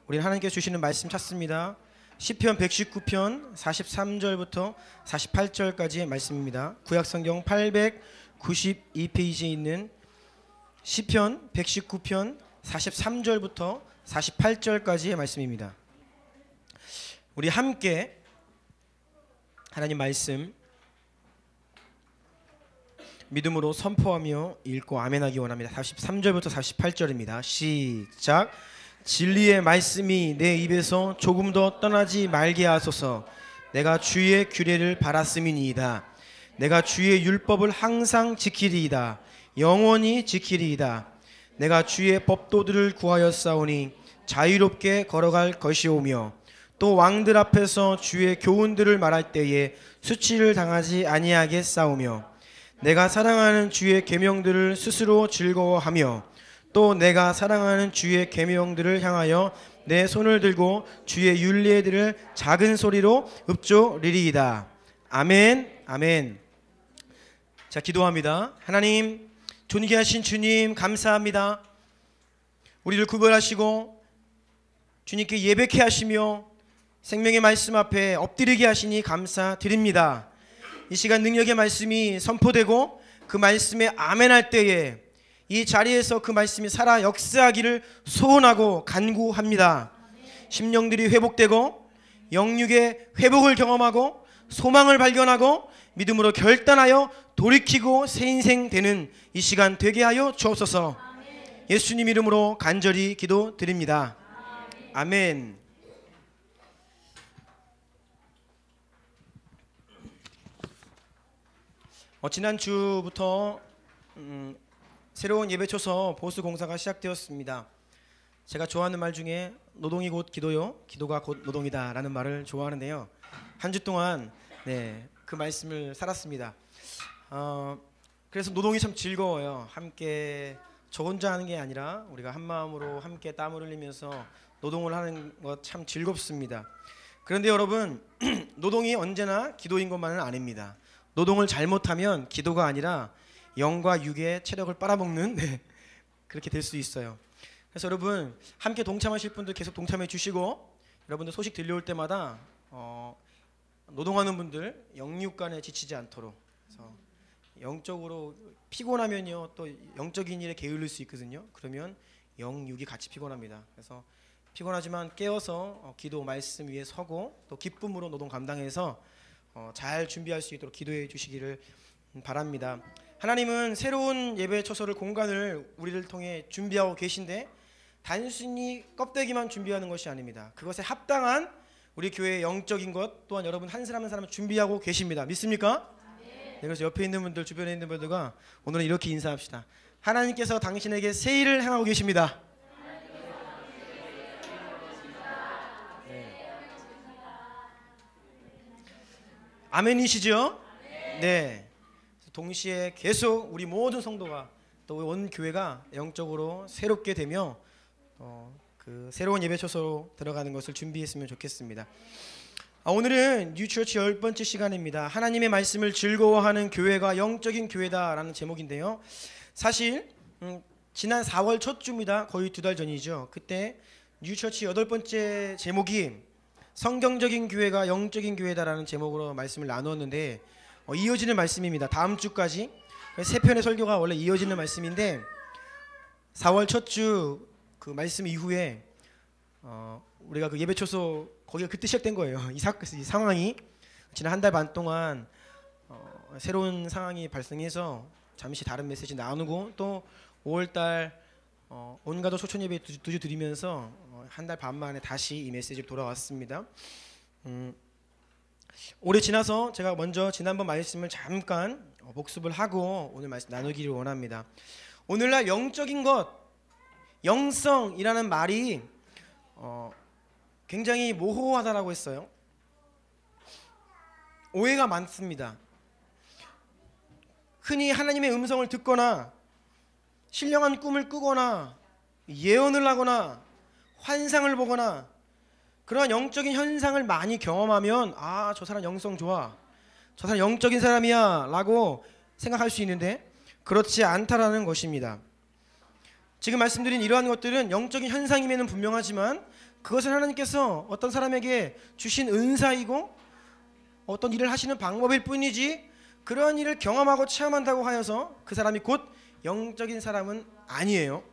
우리는 하나님께서 주시는 말씀 찾습니다. 시편 119편 43절부터 48절까지의 말씀입니다. 구약성경 892페이지에 있는 시편 119편 43절부터 48절까지의 말씀입니다. 우리 함께 하나님 말씀 믿음으로 선포하며 읽고 아멘하기 원합니다. 43절부터 48절입니다. 시작. 진리의 말씀이 내 입에서 조금 더 떠나지 말게 하소서. 내가 주의 규례를 바랐음이니이다. 내가 주의 율법을 항상 지키리이다. 영원히 지키리이다. 내가 주의 법도들을 구하였사오니 자유롭게 걸어갈 것이오며 또 왕들 앞에서 주의 교훈들을 말할 때에 수치를 당하지 아니하겠사오며 내가 사랑하는 주의 계명들을 스스로 즐거워하며 또 내가 사랑하는 주의 계명들을 향하여 내 손을 들고 주의 율례에 들을 작은 소리로 읊조리리이다. 아멘. 아멘. 자, 기도합니다. 하나님, 존귀하신 주님 감사합니다. 우리를 구별하시고 주님께 예배케 하시며 생명의 말씀 앞에 엎드리게 하시니 감사드립니다. 이 시간 능력의 말씀이 선포되고 그 말씀에 아멘할 때에 이 자리에서 그 말씀이 살아 역사하기를 소원하고 간구합니다. 심령들이 회복되고 영육의 회복을 경험하고 소망을 발견하고 믿음으로 결단하여 돌이키고 새 인생 되는 이 시간 되게 하여 주옵소서. 예수님 이름으로 간절히 기도드립니다. 아멘. 지난주부터 새로운 예배초서 보수 공사가 시작되었습니다. 제가 좋아하는 말 중에 노동이 곧 기도요, 기도가 곧 노동이다 라는 말을 좋아하는데요. 한 주 동안 그 말씀을 살았습니다. 그래서 노동이 참 즐거워요. 함께 저 혼자 하는 게 아니라 우리가 한 마음으로 함께 땀을 흘리면서 노동을 하는 것 참 즐겁습니다. 그런데 여러분, 노동이 언제나 기도인 것만은 아닙니다. 노동을 잘못하면 기도가 아니라 영과 육의 체력을 빨아먹는 그렇게 될 수 있어요. 그래서 여러분, 함께 동참하실 분들 계속 동참해 주시고, 여러분들 소식 들려올 때마다 노동하는 분들 영육 간에 지치지 않도록, 그래서 영적으로 피곤하면요 또 영적인 일에 게을릴 수 있거든요. 그러면 영육이 같이 피곤합니다. 그래서 피곤하지만 깨어서 기도 말씀 위에 서고 또 기쁨으로 노동 감당해서 잘 준비할 수 있도록 기도해 주시기를 바랍니다. 하나님은 새로운 예배 초소를 공간을 우리를 통해 준비하고 계신데 단순히 껍데기만 준비하는 것이 아닙니다. 그것에 합당한 우리 교회의 영적인 것 또한 여러분 한 사람 한 사람 준비하고 계십니다. 믿습니까? 네. 그래서 옆에 있는 분들, 주변에 있는 분들과 오늘은 이렇게 인사합시다. 하나님께서 당신에게 새 일을 행하고 계십니다. 네. 아멘이시죠? 네. 동시에 계속 우리 모든 성도가 또 온 교회가 영적으로 새롭게 되며 그 새로운 예배 초소로 들어가는 것을 준비했으면 좋겠습니다. 오늘은 뉴처치 10번째 시간입니다. 하나님의 말씀을 즐거워하는 교회가 영적인 교회다라는 제목인데요. 사실 지난 4월 첫 주입니다. 거의 2달 전이죠. 그때 뉴처치 8번째 제목이 성경적인 교회가 영적인 교회다라는 제목으로 말씀을 나누었는데 이어지는 말씀입니다. 다음 주까지 세 편의 설교가 원래 이어지는 말씀인데 4월 첫 주 그 말씀 이후에 우리가 그 예배 초소 거기가 그때 시작된 거예요. 이 상황이 지난 한 달 반 동안 새로운 상황이 발생해서 잠시 다른 메시지 나누고 또 5월달 온가족 초청 예배 두 주 드리면서 한 달 반 만에 다시 이 메시지로 돌아왔습니다. 올해 지나서 제가 먼저 지난번 말씀을 잠깐 복습을 하고 오늘 말씀 나누기를 원합니다. 오늘날 영적인 것, 영성이라는 말이 굉장히 모호하다라고 했어요. 오해가 많습니다. 흔히 하나님의 음성을 듣거나 신령한 꿈을 꾸거나 예언을 하거나 환상을 보거나 그러한 영적인 현상을 많이 경험하면 저 사람 영성 좋아, 저 사람 영적인 사람이야 라고 생각할 수 있는데 그렇지 않다라는 것입니다. 지금 말씀드린 이러한 것들은 영적인 현상임에는 분명하지만 그것은 하나님께서 어떤 사람에게 주신 은사이고 어떤 일을 하시는 방법일 뿐이지 그러한 일을 경험하고 체험한다고 하여서 그 사람이 곧 영적인 사람은 아니에요.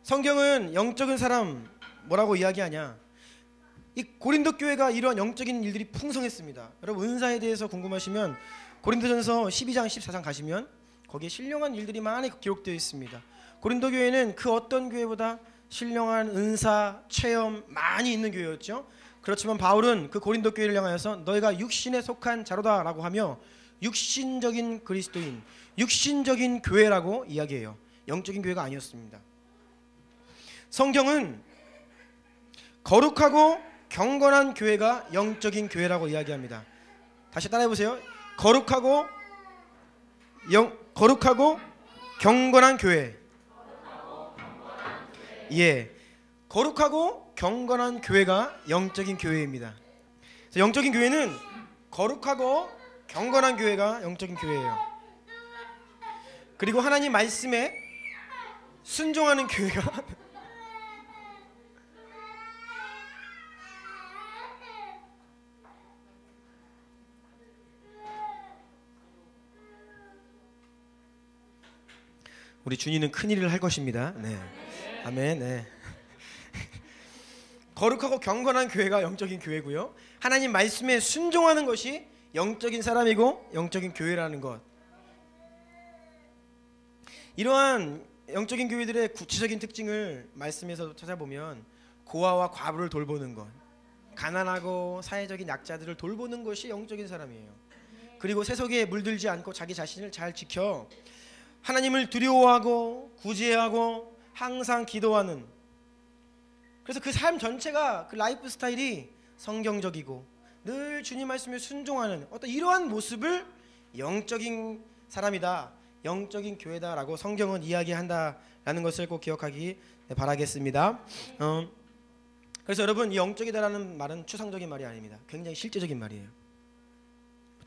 성경은 영적인 사람 뭐라고 이야기하냐? 이 고린도 교회가 이러한 영적인 일들이 풍성했습니다. 여러분 은사에 대해서 궁금하시면 고린도전서 12장 14장 가시면 거기에 신령한 일들이 많이 기록되어 있습니다. 고린도 교회는 그 어떤 교회보다 신령한 은사, 체험 많이 있는 교회였죠. 그렇지만 바울은 그 고린도 교회를 향하여서 너희가 육신에 속한 자로다라고 하며 육신적인 그리스도인, 육신적인 교회라고 이야기해요. 영적인 교회가 아니었습니다. 성경은 거룩하고 경건한 교회가 영적인 교회라고 이야기합니다. 다시 따라해보세요. 거룩하고 경건한 교회. 예, 거룩하고 경건한 교회가 영적인 교회입니다. 그래서 영적인 교회는 거룩하고 경건한 교회가 영적인 교회예요. 그리고 하나님 말씀에 순종하는 교회가 우리 준이는 큰 일을 할 것입니다. 네, 아멘. 네. 거룩하고 경건한 교회가 영적인 교회고요. 하나님 말씀에 순종하는 것이 영적인 사람이고 영적인 교회라는 것. 이러한 영적인 교회들의 구체적인 특징을 말씀에서 찾아보면 고아와 과부를 돌보는 것, 가난하고 사회적인 약자들을 돌보는 것이 영적인 사람이에요. 그리고 세속에 물들지 않고 자기 자신을 잘 지켜 하나님을 두려워하고 구제하고 항상 기도하는, 그래서 그 삶 전체가 그 라이프 스타일이 성경적이고 늘 주님 말씀에 순종하는 어떤 이러한 모습을 영적인 사람이다, 영적인 교회다라고 성경은 이야기한다라는 것을 꼭 기억하기 바라겠습니다. 그래서 여러분, 이 영적이다라는 말은 추상적인 말이 아닙니다. 굉장히 실제적인 말이에요.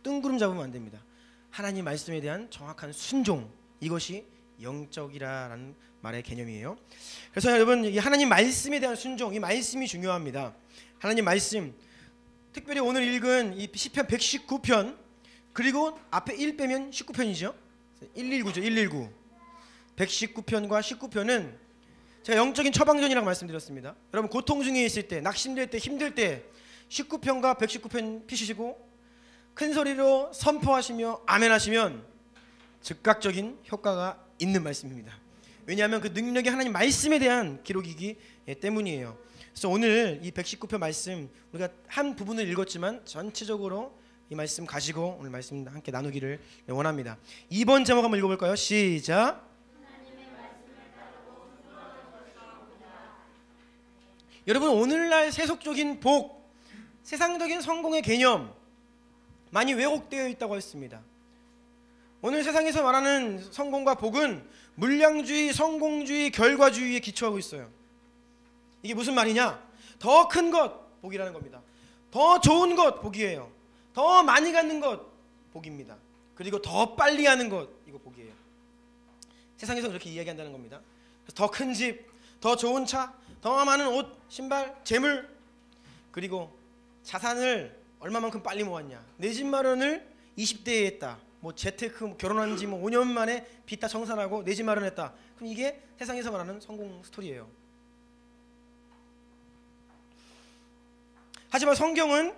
뜬구름 잡으면 안 됩니다. 하나님 말씀에 대한 정확한 순종, 이것이 영적이라는 말의 개념이에요. 그래서 여러분, 이 하나님 말씀에 대한 순종, 이 말씀이 중요합니다. 하나님 말씀, 특별히 오늘 읽은 이 시편 119편, 그리고 앞에 1 빼면 19편이죠. 119죠. 119. 119편과 19편은 제가 영적인 처방전이라고 말씀드렸습니다. 여러분, 고통 중에 있을 때, 낙심될 때, 힘들 때 19편과 119편 피시고 큰 소리로 선포하시며 아멘 하시면 즉각적인 효과가 있는 말씀입니다. 왜냐하면 그 능력이 하나님 말씀에 대한 기록이기 때문이에요. 그래서 오늘 이 119편 말씀, 우리가 한 부분을 읽었지만 전체적으로 이 말씀 가지고 오늘 말씀 함께 나누기를 원합니다. 2번 제목 한번 읽어볼까요? 시작. 여러분, 오늘날 세속적인 복, 세상적인 성공의 개념 많이 왜곡되어 있다고 했습니다. 오늘 세상에서 말하는 성공과 복은 물량주의, 성공주의, 결과주의에 기초하고 있어요. 이게 무슨 말이냐? 더 큰 것 복이라는 겁니다. 더 좋은 것 복이에요. 더 많이 갖는 것 복입니다. 그리고 더 빨리 하는 것, 이거 복이에요. 세상에서 그렇게 이야기한다는 겁니다. 더 큰 집, 더 좋은 차, 더 많은 옷, 신발, 재물, 그리고 자산을 얼마만큼 빨리 모았냐. 내 집 마련을 20대에 했다. 뭐 재테크, 결혼한 지 뭐 5년 만에 빚 다 청산하고 내 집 마련했다. 그럼 이게 세상에서 말하는 성공 스토리예요. 하지만 성경은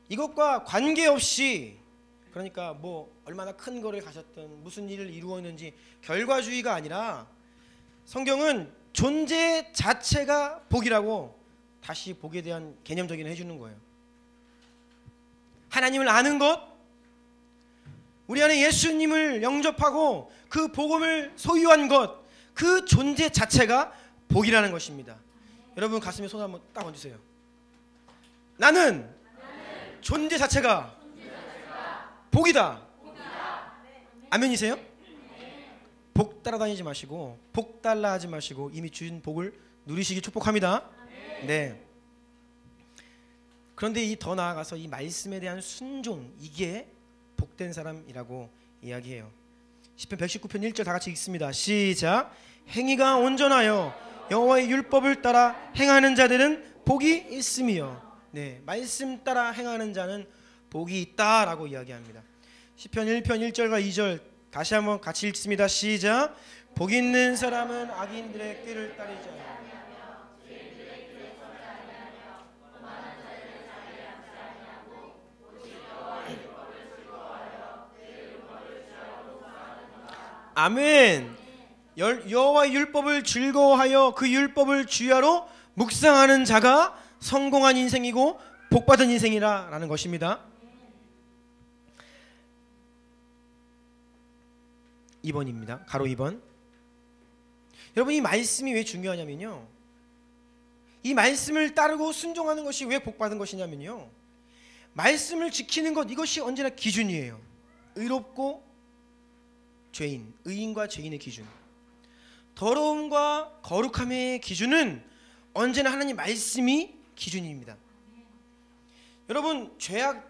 이것과 관계없이, 그러니까 뭐 얼마나 큰 거를 가셨든 무슨 일을 이루었는지 결과주의가 아니라 성경은 존재 자체가 복이라고 다시 복에 대한 개념적인 해주는 거예요. 하나님을 아는 것, 우리 안에 예수님을 영접하고 그 복음을 소유한 것, 그 존재 자체가 복이라는 것입니다. 여러분 가슴에 손 한번 딱 얹으세요. 나는 존재 자체가 복이다. 아멘이세요? 복 따라다니지 마시고, 복 달라 하지 마시고 이미 주신 복을 누리시기 축복합니다. 네. 그런데 이 더 나아가서 이 말씀에 대한 순종, 이게 복된 사람이라고 이야기해요. 시편 119편 1절 다 같이 읽습니다. 시작. 행위가 온전하여 여호와의 율법을 따라 행하는 자들은 복이 있으며. 네, 말씀 따라 행하는 자는 복이 있다라고 이야기합니다. 시편 1편 1절과 2절 다시 한번 같이 읽습니다. 시작. 복 있는 사람은 악인들의 꾀를 따르지 않으며. 아멘. 여호와의 율법을 즐거워하여 그 율법을 주야로 묵상하는 자가 성공한 인생이고 복받은 인생이라는 것입니다. 2번입니다. 가로 2번. 여러분, 이 말씀이 왜 중요하냐면요, 이 말씀을 따르고 순종하는 것이 왜 복받은 것이냐면요, 말씀을 지키는 것, 이것이 언제나 기준이에요. 의롭고 죄인, 의인과 죄인의 기준, 더러움과 거룩함의 기준은 언제나 하나님 말씀이 기준입니다. 여러분,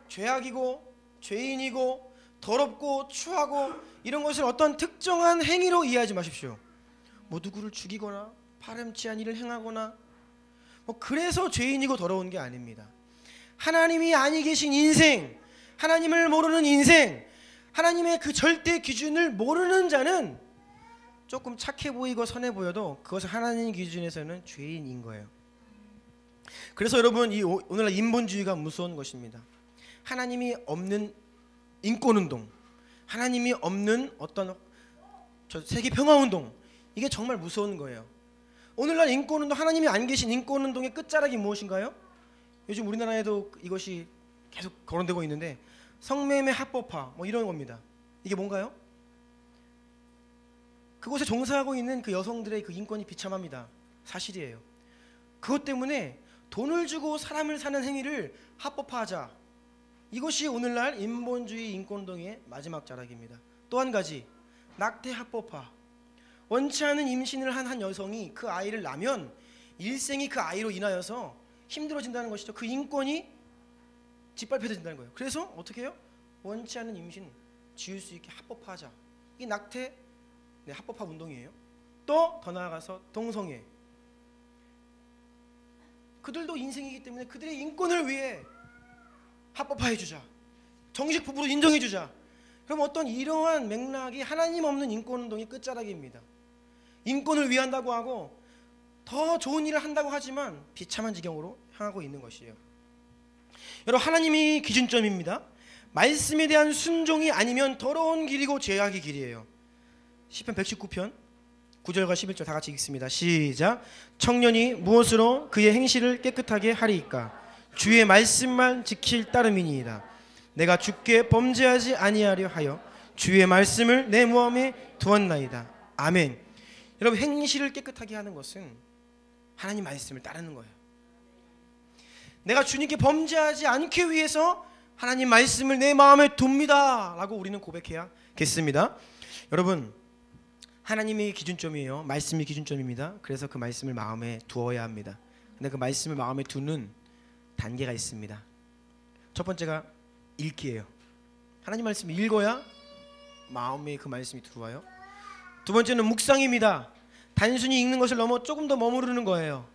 죄악이고 죄인이고 더럽고 추하고 이런 것을 어떤 특정한 행위로 이해하지 마십시오. 뭐 누구를 죽이거나 파렴치한 일을 행하거나 뭐 그래서 죄인이고 더러운 게 아닙니다. 하나님이 아니 계신 인생, 하나님을 모르는 인생, 하나님의 그 절대 기준을 모르는 자는 조금 착해 보이고 선해 보여도 그것은 하나님 기준에서는 죄인인 거예요. 그래서 여러분, 이 오늘날 인본주의가 무서운 것입니다. 하나님이 없는 인권운동, 하나님이 없는 어떤 세계 평화운동, 이게 정말 무서운 거예요. 오늘날 인권운동, 하나님이 안 계신 인권운동의 끝자락이 무엇인가요? 요즘 우리나라에도 이것이 계속 거론되고 있는데 성매매 합법화 뭐 이런 겁니다. 이게 뭔가요? 그곳에 종사하고 있는 그 여성들의 그 인권이 비참합니다. 사실이에요. 그것 때문에 돈을 주고 사람을 사는 행위를 합법화하자, 이것이 오늘날 인본주의 인권운동의 마지막 자락입니다. 또 한 가지, 낙태 합법화. 원치 않은 임신을 한 여성이 그 아이를 낳으면 일생이 그 아이로 인하여서 힘들어진다는 것이죠. 그 인권이 짓밟혀진다는 거예요. 그래서 어떻게 해요? 원치 않은 임신 지을 수 있게 합법화하자. 이 낙태 합법화 운동이에요. 또 더 나아가서 동성애, 그들도 인생이기 때문에 그들의 인권을 위해 합법화해주자, 정식 부부로 인정해주자. 그럼 어떤 이러한 맥락이 하나님 없는 인권운동의 끝자락입니다. 인권을 위한다고 하고 더 좋은 일을 한다고 하지만 비참한 지경으로 향하고 있는 것이에요. 여러분, 하나님이 기준점입니다. 말씀에 대한 순종이 아니면 더러운 길이고 죄악의 길이에요. 시편 119편 9절과 11절 다 같이 읽습니다. 시작. 청년이 무엇으로 그의 행실을 깨끗하게 하리이까? 주의 말씀만 지킬 따름이니이다. 내가 주께 범죄하지 아니하려 하여 주의 말씀을 내 마음에 두었나이다. 아멘. 여러분, 행실을 깨끗하게 하는 것은 하나님 말씀을 따르는 거예요. 내가 주님께 범죄하지 않기 위해서 하나님 말씀을 내 마음에 둡니다 라고 우리는 고백해야겠습니다. 여러분, 하나님이 기준점이에요. 말씀이 기준점입니다. 그래서 그 말씀을 마음에 두어야 합니다. 근데 그 말씀을 마음에 두는 단계가 있습니다. 첫 번째가 읽기예요. 하나님 말씀을 읽어야 마음에 그 말씀이 들어와요. 두 번째는 묵상입니다. 단순히 읽는 것을 넘어 조금 더 머무르는 거예요.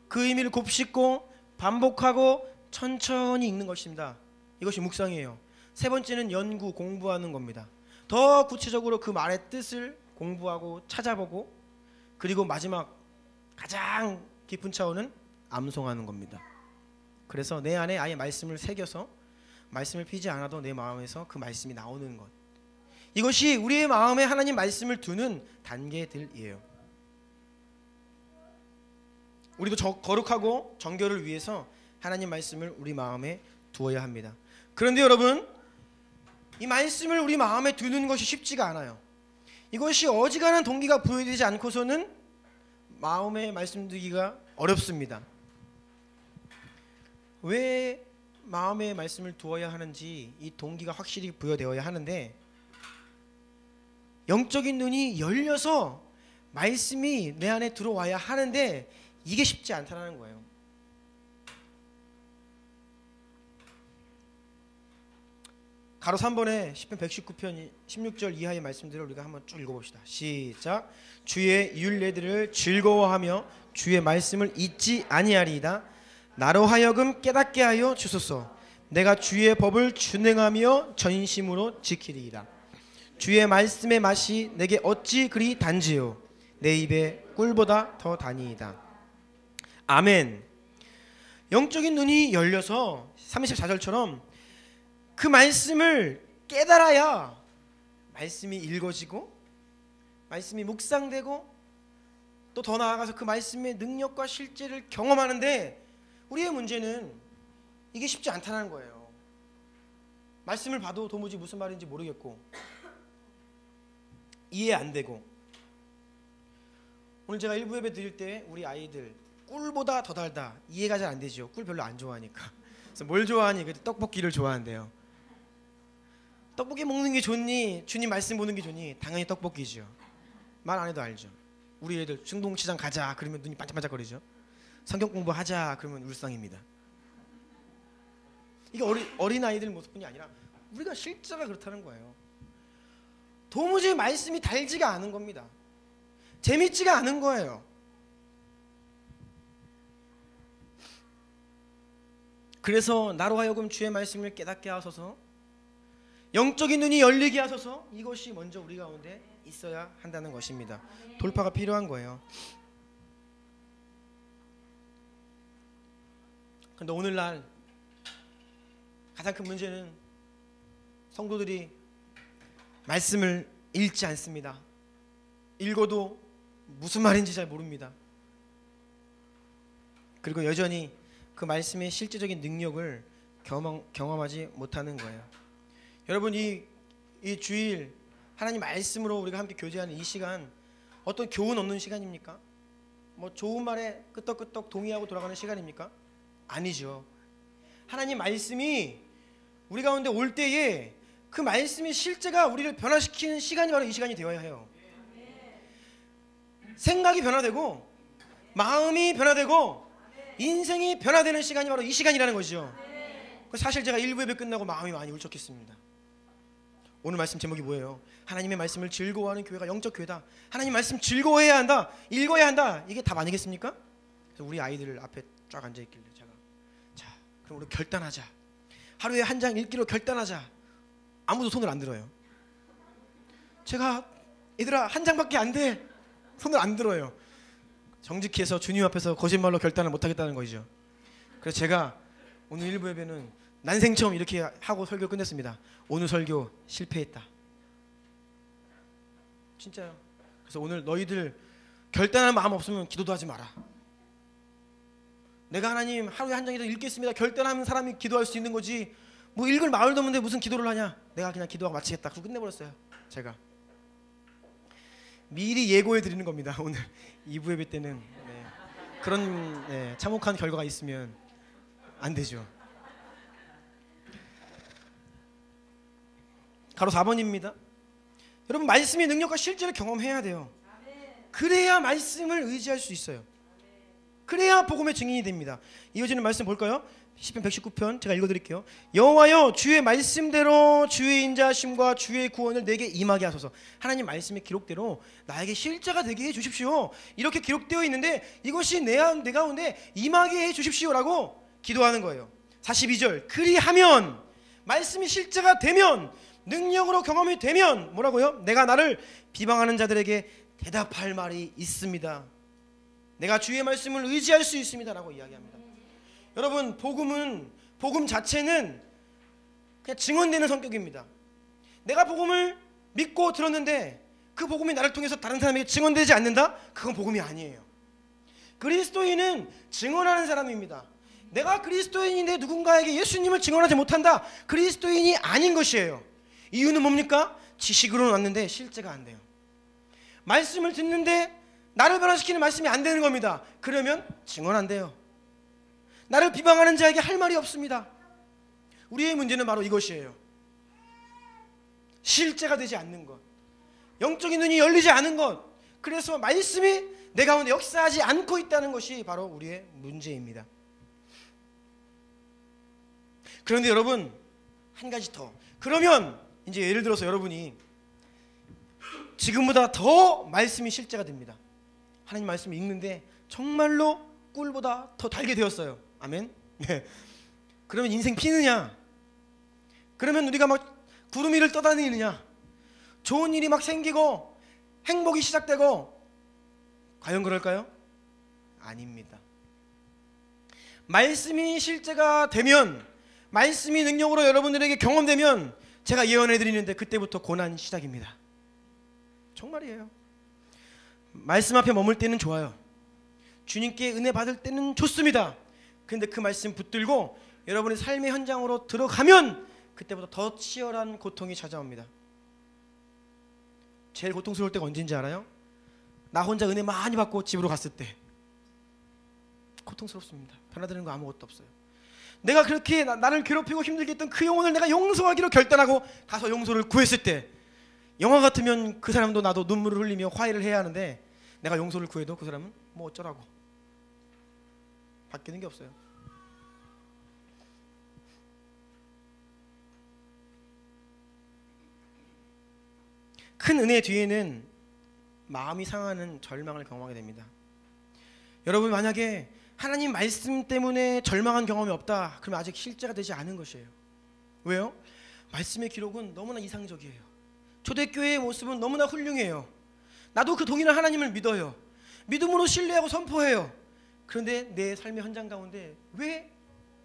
그 의미를 곱씹고 반복하고 천천히 읽는 것입니다. 이것이 묵상이에요. 세 번째는 연구, 공부하는 겁니다. 더 구체적으로 그 말의 뜻을 공부하고 찾아보고, 그리고 마지막 가장 깊은 차원은 암송하는 겁니다. 그래서 내 안에 아예 말씀을 새겨서 말씀을 피지 않아도 내 마음에서 그 말씀이 나오는 것, 이것이 우리의 마음에 하나님 말씀을 두는 단계들이에요. 우리도 거룩하고 정결을 위해서 하나님 말씀을 우리 마음에 두어야 합니다. 그런데 여러분, 이 말씀을 우리 마음에 두는 것이 쉽지가 않아요. 이것이 어지간한 동기가 부여되지 않고서는 마음에 말씀두기가 어렵습니다. 왜 마음에 말씀을 두어야 하는지 이 동기가 확실히 부여되어야 하는데, 영적인 눈이 열려서 말씀이 내 안에 들어와야 하는데 이게 쉽지 않다는 거예요. 가로 3번에 시편 119편 16절 이하의 말씀들을 우리가 한번 쭉 읽어봅시다. 시작. 주의 율례들을 즐거워하며 주의 말씀을 잊지 아니하리이다. 나로 하여금 깨닫게 하여 주소서. 내가 주의 법을 준행하며 전심으로 지키리이다. 주의 말씀의 맛이 내게 어찌 그리 단지요. 내 입에 꿀보다 더 다니이다. 아멘. 영적인 눈이 열려서 34절처럼 그 말씀을 깨달아야 말씀이 읽어지고 말씀이 묵상되고 또 더 나아가서 그 말씀의 능력과 실제를 경험하는데, 우리의 문제는 이게 쉽지 않다는 거예요. 말씀을 봐도 도무지 무슨 말인지 모르겠고 이해 안 되고. 오늘 제가 일부 예배 드릴 때 우리 아이들 꿀보다 더 달다 이해가 잘 안 되죠. 꿀 별로 안 좋아하니까. 그래서 뭘 좋아하니? 그때 떡볶이를 좋아한대요. 떡볶이 먹는 게 좋니? 주님 말씀 보는 게 좋니? 당연히 떡볶이죠. 말 안 해도 알죠. 우리 애들 중동시장 가자 그러면 눈이 반짝반짝거리죠. 성경 공부하자 그러면 울상입니다. 이게 어린 아이들 모습뿐이 아니라 우리가 실제가 그렇다는 거예요. 도무지 말씀이 달지가 않은 겁니다. 재밌지가 않은 거예요. 그래서 나로 하여금 주의 말씀을 깨닫게 하소서, 영적인 눈이 열리게 하소서, 이것이 먼저 우리 가운데 있어야 한다는 것입니다. 돌파가 필요한 거예요. 그런데 오늘날 가장 큰 문제는 성도들이 말씀을 읽지 않습니다. 읽어도 무슨 말인지 잘 모릅니다. 그리고 여전히 그 말씀의 실제적인 능력을 경험하지 못하는 거예요. 여러분, 이 주일 하나님 말씀으로 우리가 함께 교제하는 이 시간 어떤 교훈 없는 시간입니까? 뭐 좋은 말에 끄떡끄떡 동의하고 돌아가는 시간입니까? 아니죠. 하나님 말씀이 우리 가운데 올 때에 그 말씀의 실제가 우리를 변화시키는 시간이 바로 이 시간이 되어야 해요. 생각이 변화되고 마음이 변화되고 인생이 변화되는 시간이 바로 이 시간이라는 거죠. 사실 제가 1부 예배 끝나고 마음이 많이 울적했습니다. 오늘 말씀 제목이 뭐예요? 하나님의 말씀을 즐거워하는 교회가 영적 교회다. 하나님 말씀 즐거워해야 한다. 읽어야 한다. 이게 답 아니겠습니까? 그래서 우리 아이들 앞에 쫙 앉아있길래 제가, 자, 그럼 우리 결단하자. 하루에 한 장 읽기로 결단하자. 아무도 손을 안 들어요. 제가 얘들아 한 장밖에 안 돼. 손을 안 들어요. 정직히 해서 주님 앞에서 거짓말로 결단을 못하겠다는 거죠. 그래서 제가 오늘 일부 예배는 난생 처음 이렇게 하고 설교 끝냈습니다. 오늘 설교 실패했다. 진짜요. 그래서 오늘 너희들 결단할 마음 없으면 기도도 하지 마라. 내가 하나님 하루에 한 장이라도 읽겠습니다. 결단하는 사람이 기도할 수 있는 거지. 뭐 읽을 마을도 없는데 무슨 기도를 하냐. 내가 그냥 기도하고 마치겠다. 그러고 끝내버렸어요. 제가 미리 예고해 드리는 겁니다. 오늘 2부 예배 때는 그런 참혹한 결과가 있으면 안 되죠. 가로 4번입니다. 여러분, 말씀의 능력과 실제를 경험해야 돼요. 그래야 말씀을 의지할 수 있어요. 그래야 복음의 증인이 됩니다. 이어지는 말씀 볼까요? 시편 119편 제가 읽어드릴게요. 여호와여, 주의 말씀대로 주의 인자하심과 주의 구원을 내게 임하게 하소서. 하나님 말씀의 기록대로 나에게 실제가 되게 해주십시오. 이렇게 기록되어 있는데 이것이 내 가운데 임하게 해주십시오라고 기도하는 거예요. 42절, 그리하면, 말씀이 실제가 되면, 능력으로 경험이 되면 뭐라고요? 내가 나를 비방하는 자들에게 대답할 말이 있습니다. 내가 주의 말씀을 의지할 수 있습니다 라고 이야기합니다. 여러분, 복음 자체는 그냥 증언되는 성격입니다. 내가 복음을 믿고 들었는데 그 복음이 나를 통해서 다른 사람에게 증언되지 않는다? 그건 복음이 아니에요. 그리스도인은 증언하는 사람입니다. 내가 그리스도인인데 누군가에게 예수님을 증언하지 못한다? 그리스도인이 아닌 것이에요. 이유는 뭡니까? 지식으로는 왔는데 실제가 안 돼요. 말씀을 듣는데 나를 변화시키는 말씀이 안 되는 겁니다. 그러면 증언 안 돼요. 나를 비방하는 자에게 할 말이 없습니다. 우리의 문제는 바로 이것이에요. 실제가 되지 않는 것, 영적인 눈이 열리지 않은 것, 그래서 말씀이 내 가운데 역사하지 않고 있다는 것이 바로 우리의 문제입니다. 그런데 여러분, 한 가지 더, 그러면 이제 예를 들어서 여러분이 지금보다 더 말씀이 실제가 됩니다. 하나님 말씀을 읽는데 정말로 꿀보다 더 달게 되었어요. 아멘. 네. 그러면 인생 피느냐? 그러면 우리가 막 구름 위를 떠다니느냐? 좋은 일이 막 생기고 행복이 시작되고 과연 그럴까요? 아닙니다. 말씀이 실제가 되면, 말씀이 능력으로 여러분들에게 경험되면 제가 예언해 드리는데 그때부터 고난이 시작입니다. 정말이에요. 말씀 앞에 머물 때는 좋아요. 주님께 은혜 받을 때는 좋습니다. 그런데 그 말씀 붙들고 여러분의 삶의 현장으로 들어가면 그때보다 더 치열한 고통이 찾아옵니다. 제일 고통스러울 때가 언제인지 알아요? 나 혼자 은혜 많이 받고 집으로 갔을 때 고통스럽습니다. 변화되는 거 아무것도 없어요. 내가 그렇게 나를 괴롭히고 힘들게 했던 그 영혼을 내가 용서하기로 결단하고 가서 용서를 구했을 때, 영화 같으면 그 사람도 나도 눈물을 흘리며 화해를 해야 하는데 내가 용서를 구해도 그 사람은 뭐 어쩌라고, 바뀌는 게 없어요. 큰 은혜 뒤에는 마음이 상하는 절망을 경험하게 됩니다. 여러분, 만약에 하나님 말씀 때문에 절망한 경험이 없다, 그러면 아직 실제가 되지 않은 것이에요. 왜요? 말씀의 기록은 너무나 이상적이에요. 초대교회의 모습은 너무나 훌륭해요. 나도 그 동일한 하나님을 믿어요. 믿음으로 신뢰하고 선포해요. 그런데 내 삶의 현장 가운데 왜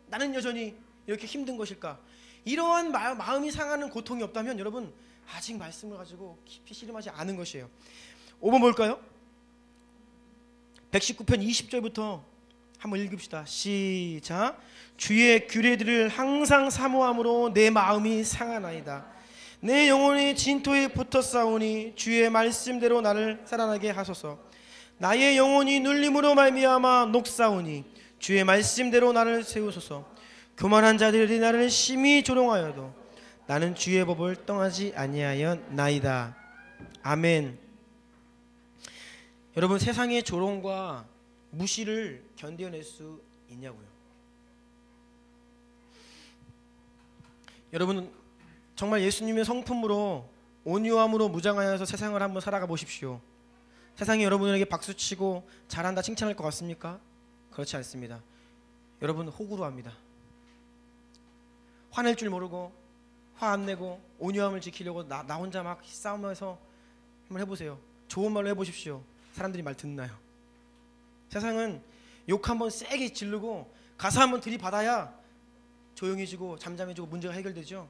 나는 여전히 이렇게 힘든 것일까? 이러한 마음이 상하는 고통이 없다면 여러분 아직 말씀을 가지고 깊이 씨름하지 않은 것이에요. 5번 볼까요? 119편 20절부터 한번 읽읍시다. 시작. 주의 규례들을 항상 사모함으로 내 마음이 상하나이다. 내 영혼이 진토에 붙어 싸우니 주의 말씀대로 나를 살아나게 하소서. 나의 영혼이 눌림으로 말미암아 녹사오니 주의 말씀대로 나를 세우소서. 교만한 자들이 나를 심히 조롱하여도 나는 주의 법을 떠나지 아니하였나이다. 아멘. 여러분, 세상의 조롱과 무시를 견뎌낼 수 있냐고요? 여러분, 정말 예수님의 성품으로 온유함으로 무장하여서 세상을 한번 살아가 보십시오. 세상이 여러분에게 박수치고 잘한다 칭찬할 것 같습니까? 그렇지 않습니다. 여러분, 호구로 합니다. 화낼 줄 모르고 화 안 내고 온유함을 지키려고 나 혼자 막 싸우면서 한번 해보세요. 좋은 말로 해보십시오. 사람들이 말 듣나요? 세상은 욕 한번 세게 지르고 가사 한번 들이받아야 조용해지고 잠잠해지고 문제가 해결되죠.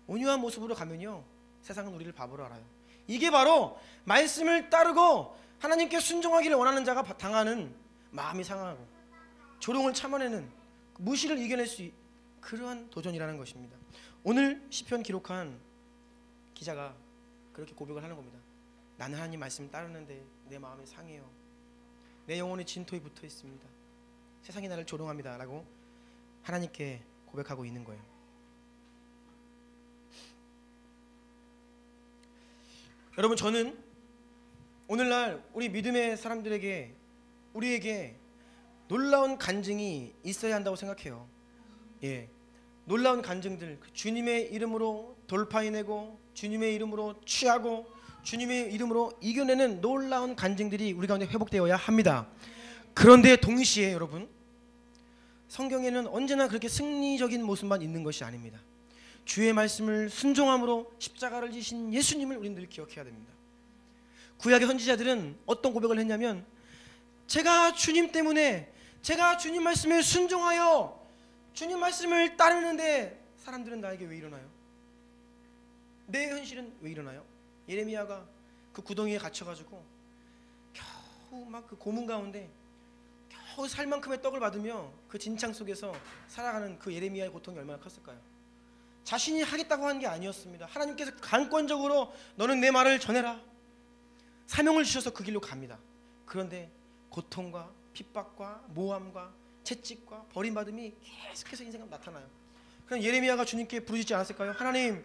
온유한 모습으로 가면요, 세상은 우리를 바보로 알아요. 이게 바로 말씀을 따르고 하나님께 순종하기를 원하는 자가 당하는 마음이 상하고 조롱을 참아내는, 무시를 이겨낼 수 있는 그러한 도전이라는 것입니다. 오늘 시편 기록한 기자가 그렇게 고백을 하는 겁니다. 나는 하나님 말씀 따르는데 내 마음이 상해요. 내 영혼이 진토에 붙어 있습니다. 세상이 나를 조롱합니다 라고 하나님께 고백하고 있는 거예요. 여러분, 저는 오늘날 우리 믿음의 사람들에게, 우리에게 놀라운 간증이 있어야 한다고 생각해요. 예, 놀라운 간증들, 주님의 이름으로 돌파해내고 주님의 이름으로 취하고 주님의 이름으로 이겨내는 놀라운 간증들이 우리 가운데 회복되어야 합니다. 그런데 동시에 여러분, 성경에는 언제나 그렇게 승리적인 모습만 있는 것이 아닙니다. 주의 말씀을 순종함으로 십자가를 지신 예수님을 우리는 늘 기억해야 됩니다. 구약의 선지자들은 어떤 고백을 했냐면, 제가 주님 때문에, 제가 주님 말씀에 순종하여 주님 말씀을 따르는데 사람들은 나에게 왜 이러나요? 내 현실은 왜 이러나요? 예레미야가 그 구덩이에 갇혀가지고 겨우 막 그 고문 가운데 겨우 살 만큼의 떡을 받으며 그 진창 속에서 살아가는 그 예레미야의 고통이 얼마나 컸을까요? 자신이 하겠다고 한 게 아니었습니다. 하나님께서 강권적으로 너는 내 말을 전해라, 사명을 주셔서 그 길로 갑니다. 그런데 고통과 핍박과 모함과 채찍과 버림받음이 계속해서 인생에 나타나요. 그럼 예레미야가 주님께 부르짖지 않았을까요? 하나님,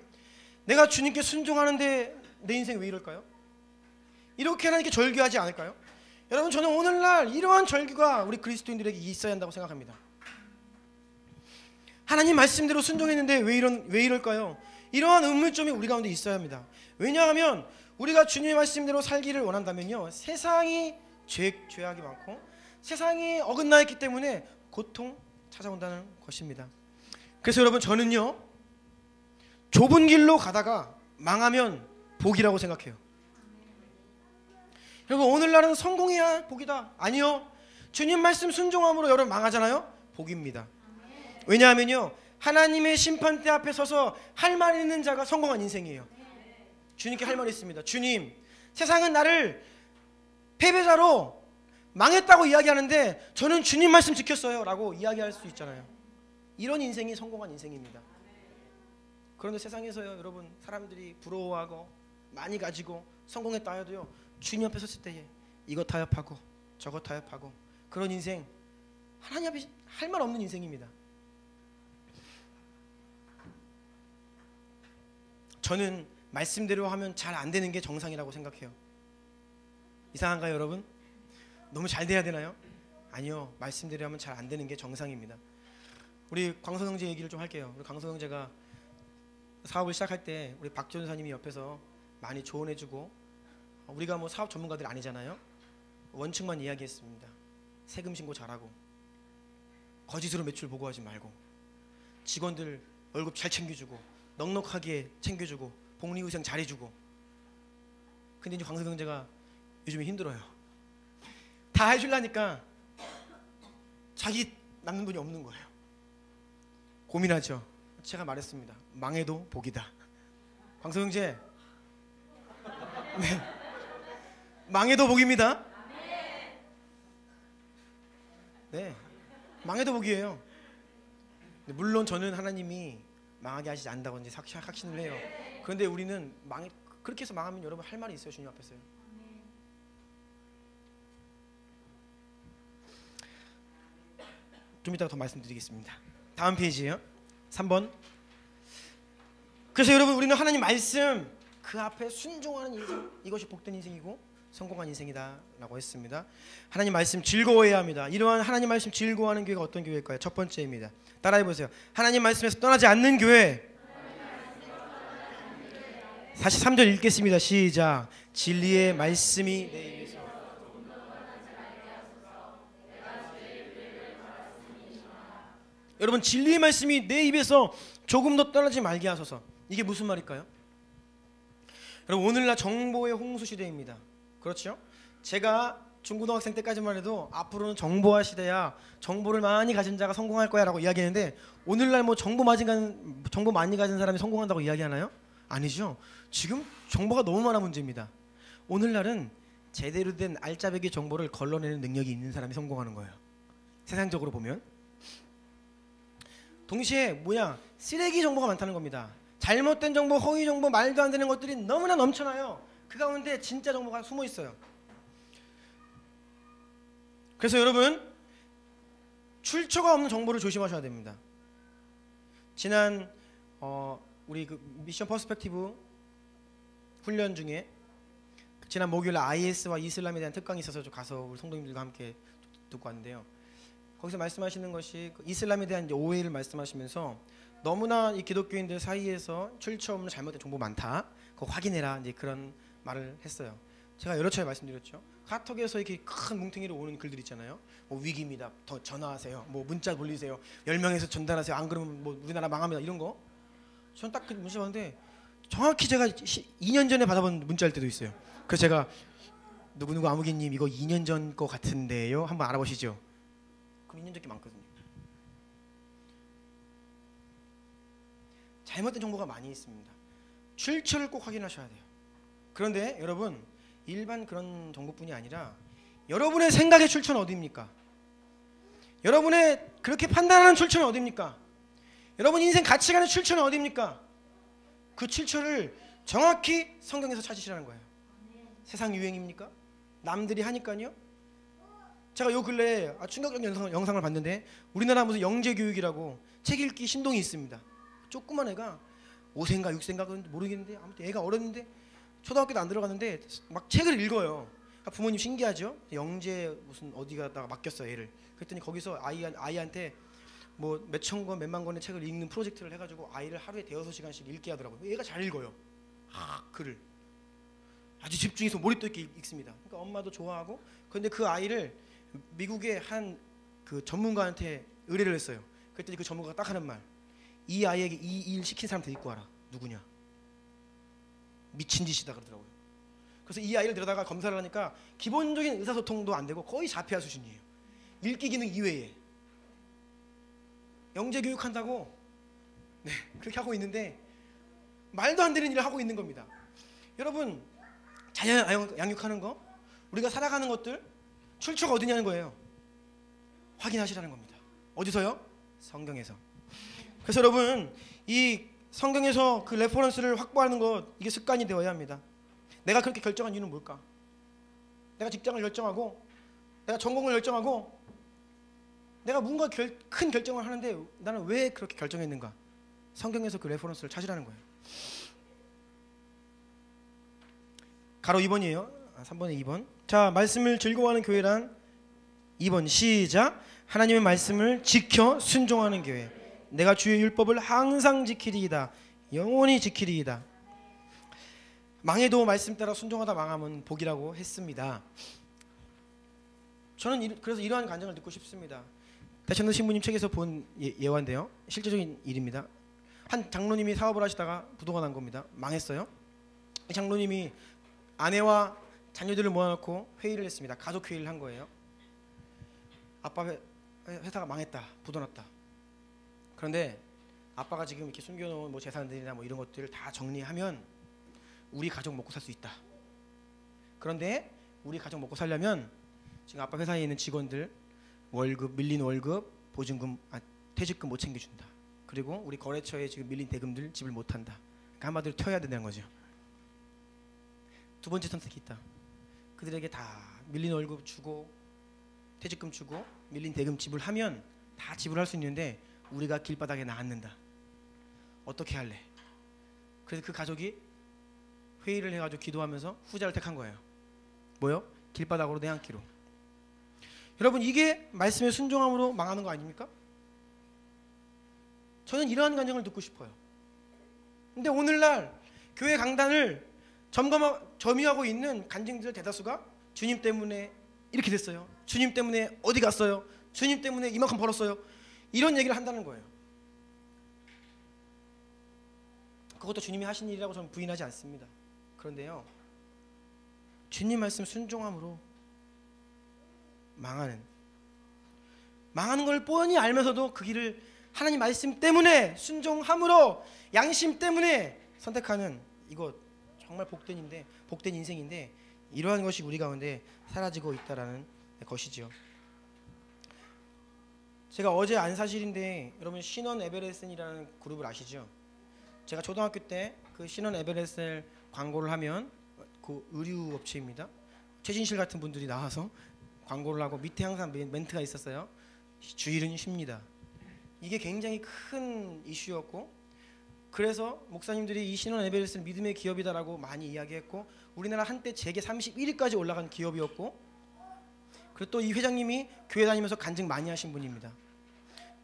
내가 주님께 순종하는데 내 인생이 왜 이럴까요? 이렇게 하나님께 절규하지 않을까요? 여러분, 저는 오늘날 이러한 절규가 우리 그리스도인들에게 있어야 한다고 생각합니다. 하나님 말씀대로 순종했는데 왜 이럴까요? 이러한 의문점이 우리 가운데 있어야 합니다. 왜냐하면 우리가 주님의 말씀대로 살기를 원한다면요, 세상이 죄악이 많고 세상이 어긋나 있기 때문에 고통 찾아온다는 것입니다. 그래서 여러분, 저는요, 좁은 길로 가다가 망하면 복이라고 생각해요. 여러분, 오늘날은 성공해야 복이다. 아니요, 주님 말씀 순종함으로 여러분 망하잖아요. 복입니다. 왜냐하면요, 하나님의 심판대 앞에 서서 할 말 있는 자가 성공한 인생이에요. 주님께 할 말이 있습니다. 주님, 세상은 나를 패배자로 망했다고 이야기하는데 저는 주님 말씀 지켰어요 라고 이야기할 수 있잖아요. 이런 인생이 성공한 인생입니다. 그런데 세상에서요, 여러분, 사람들이 부러워하고 많이 가지고 성공했다 해도요, 주님 앞에 섰을 때에 이것 타협하고 저것 타협하고 그런 인생, 하나님 앞에 할 말 없는 인생입니다. 저는 말씀대로 하면 잘 안 되는 게 정상이라고 생각해요. 이상한가요, 여러분? 너무 잘 돼야 되나요? 아니요, 말씀대로 하면 잘 안 되는 게 정상입니다. 우리 광서 형제 얘기를 좀 할게요. 우리 광서 형제가 사업을 시작할 때 우리 박 전사님이 옆에서 많이 조언해주고, 우리가 뭐 사업 전문가들이 아니잖아요. 원칙만 이야기했습니다. 세금 신고 잘하고, 거짓으로 매출 보고하지 말고, 직원들 월급 잘 챙겨주고, 넉넉하게 챙겨주고, 복리후생 잘해주고. 근데 이제 광석 형제가 요즘에 힘들어요. 다 해주려니까 자기 남는 돈이 없는 거예요. 고민하죠. 제가 말했습니다. 망해도 복이다. 광석 형제, 네, 망해도 복입니다. 네, 망해도 복이에요. 물론 저는 하나님이 망하게 하시지 않는다고 이제 확신을 해요. 그런데 우리는 그렇게 해서 망하면 여러분 할 말이 있어요. 주님 앞에서요. 좀 이따가 더 말씀드리겠습니다. 다음 페이지예요. 3번. 그래서 여러분, 우리는 하나님 말씀 그 앞에 순종하는 인생, 이것이 복된 인생이고 성공한 인생이다 라고 했습니다. 하나님 말씀 즐거워해야 합니다. 이러한 하나님 말씀 즐거워하는 교회가 어떤 교회일까요? 첫 번째입니다. 따라해보세요. 하나님 말씀에서 떠나지 않는 교회. 43절 읽겠습니다. 시작. 진리의 말씀이 내 입에서. 여러분, 진리의 말씀이 내 입에서 조금 더 떠나지 말게 하소서. 이게 무슨 말일까요? 여러분, 오늘날 정보의 홍수 시대입니다. 그렇죠? 제가 중고등학생 때까지만 해도 앞으로는 정보화 시대야, 정보를 많이 가진 자가 성공할 거야 라고 이야기했는데, 오늘날 뭐 정보 많이 가진 사람이 성공한다고 이야기하나요? 아니죠. 지금 정보가 너무 많아 문제입니다. 오늘날은 제대로 된 알짜배기 정보를 걸러내는 능력이 있는 사람이 성공하는 거예요. 세상적으로 보면. 동시에 쓰레기 정보가 많다는 겁니다. 잘못된 정보, 허위 정보, 말도 안 되는 것들이 너무나 넘쳐나요. 그 가운데 진짜 정보가 숨어 있어요. 그래서 여러분, 출처가 없는 정보를 조심하셔야 됩니다. 지난 우리 그 미션 퍼스펙티브 훈련 중에 지난 목요일 IS와 이슬람에 대한 특강이 있어서 가서 우리 성도님들과 함께 듣고 왔는데요. 거기서 말씀하시는 것이 그 이슬람에 대한 이제 오해를 말씀하시면서, 너무나 이 기독교인들 사이에서 출처 없는 잘못된 정보 많다. 그거 확인해라. 이제 그런 말을 했어요. 제가 여러 차례 말씀드렸죠. 카톡에서 이렇게 큰 뭉탱이로 오는 글들 있잖아요. 뭐 위기입니다. 더 전화하세요. 뭐 문자 돌리세요. 10명에서 전달하세요. 안 그러면 뭐 우리나라 망합니다. 이런 거. 전 딱 그 문자 받는데 정확히 제가 2년 전에 받아본 문자일 때도 있어요. 그래서 제가 누구누구 아무개님 이거 2년 전 거 같은데요. 한번 알아보시죠. 그럼 2년 전 게 많거든요. 잘못된 정보가 많이 있습니다. 출처를 꼭 확인하셔야 돼요. 그런데 여러분, 일반 그런 정보뿐이 아니라 여러분의 생각의 출처는 어디입니까? 여러분의 그렇게 판단하는 출처는 어디입니까? 여러분 인생 가치관의 출처는 어디입니까? 그 출처를 정확히 성경에서 찾으시라는 거예요. 세상 유행입니까? 남들이 하니까요? 제가 요 근래에 충격적인 영상을 봤는데, 우리나라 무슨 영재교육이라고 책 읽기 신동이 있습니다. 조그만 애가 5세인가 6세인가 모르겠는데, 아무튼 애가 어렸는데 초등학교도 안 들어갔는데 막 책을 읽어요. 부모님 신기하죠? 영재 무슨 어디 가다가 맡겼어 애를. 그랬더니 거기서 아이한테 뭐 몇천 권, 몇만 권의 책을 읽는 프로젝트를 해가지고 아이를 하루에 대여섯 시간씩 읽게 하더라고요. 얘가 잘 읽어요. 글을 아주 집중해서 몰입도 있게 읽습니다. 그러니까 엄마도 좋아하고. 그런데 그 아이를 미국의 한 그 전문가한테 의뢰를 했어요. 그랬더니 그 전문가가 딱 하는 말: 이 아이에게 이 일 시킨 사람 데리고 와라. 누구냐? 미친 짓이다 그러더라고요. 그래서 이 아이를 데려다가 검사를 하니까 기본적인 의사소통도 안 되고 거의 자폐아 수준이에요. 읽기 기능 이외에. 영재 교육한다고 네, 그렇게 하고 있는데 말도 안 되는 일을 하고 있는 겁니다. 여러분, 자연 양육하는 거, 우리가 살아가는 것들 출처가 어디냐는 거예요. 확인하시라는 겁니다. 어디서요? 성경에서. 그래서 여러분, 이 성경에서 그 레퍼런스를 확보하는 것, 이게 습관이 되어야 합니다. 내가 그렇게 결정한 이유는 뭘까? 내가 직장을 결정하고, 내가 전공을 결정하고, 내가 뭔가 큰 결정을 하는데 나는 왜 그렇게 결정했는가? 성경에서 그 레퍼런스를 찾으라는 거예요. 가로 2번이에요. 3번에 2번. 자, 말씀을 즐거워하는 교회란 2번 시작. 하나님의 말씀을 지켜 순종하는 교회. 내가 주의 율법을 항상 지키리이다. 영원히 지키리이다. 망해도 말씀 따라 순종하다 망하면 복이라고 했습니다. 저는 그래서 이러한 간증을 듣고 싶습니다. 대천도 신부님 책에서 본 예화인데요. 실제적인 일입니다. 한 장로님이 사업을 하시다가 부도가 난 겁니다. 망했어요. 이 장로님이 아내와 자녀들을 모아놓고 회의를 했습니다. 가족 회의를 한 거예요. 아빠 회사가 망했다. 부도났다. 그런데 아빠가 지금 이렇게 숨겨놓은 뭐 재산들이나 뭐 이런 것들을 다 정리하면 우리 가족 먹고 살 수 있다. 그런데 우리 가족 먹고 살려면 지금 아빠 회사에 있는 직원들 월급, 밀린 월급, 보증금, 퇴직금 못 챙겨준다. 그리고 우리 거래처에 지금 밀린 대금들 지불 못한다. 그러니까 한마디로 튀어야 된다는 거죠. 두 번째 선택이 있다. 그들에게 다 밀린 월급 주고 퇴직금 주고 밀린 대금 지불하면 다 지불할 수 있는데 우리가 길바닥에 나앉는다. 어떻게 할래? 그래서 그 가족이 회의를 해가지고 기도하면서 후자를 택한 거예요. 뭐요? 길바닥으로 내앉기로. 여러분, 이게 말씀의 순종함으로 망하는 거 아닙니까? 저는 이러한 간증을 듣고 싶어요. 근데 오늘날 교회 강단을 점유하고 있는 간증들 대다수가 주님 때문에 이렇게 됐어요. 주님 때문에 어디 갔어요. 주님 때문에 이만큼 벌었어요. 이런 얘기를 한다는 거예요. 그것도 주님이 하신 일이라고 저는 부인하지 않습니다. 그런데요, 주님 말씀 순종함으로 망하는 걸 뻔히 알면서도 그 길을 하나님 말씀 때문에 순종함으로 양심 때문에 선택하는, 이거 정말 복된 인생인데 이러한 것이 우리 가운데 사라지고 있다라는 것이지요. 제가 어제 안사실인데 여러분 신원 에베레슨이라는 그룹을 아시죠? 제가 초등학교 때 그 신원 에베레슨 광고를 하면 그 의류 업체입니다. 최진실 같은 분들이 나와서 광고를 하고 밑에 항상 멘트가 있었어요. 주일은 쉽니다. 이게 굉장히 큰 이슈였고, 그래서 목사님들이 이 신원 에베레스는 믿음의 기업이다라고 많이 이야기했고, 우리나라 한때 재계 31위까지 올라간 기업이었고, 그리고 또 이 회장님이 교회 다니면서 간증 많이 하신 분입니다.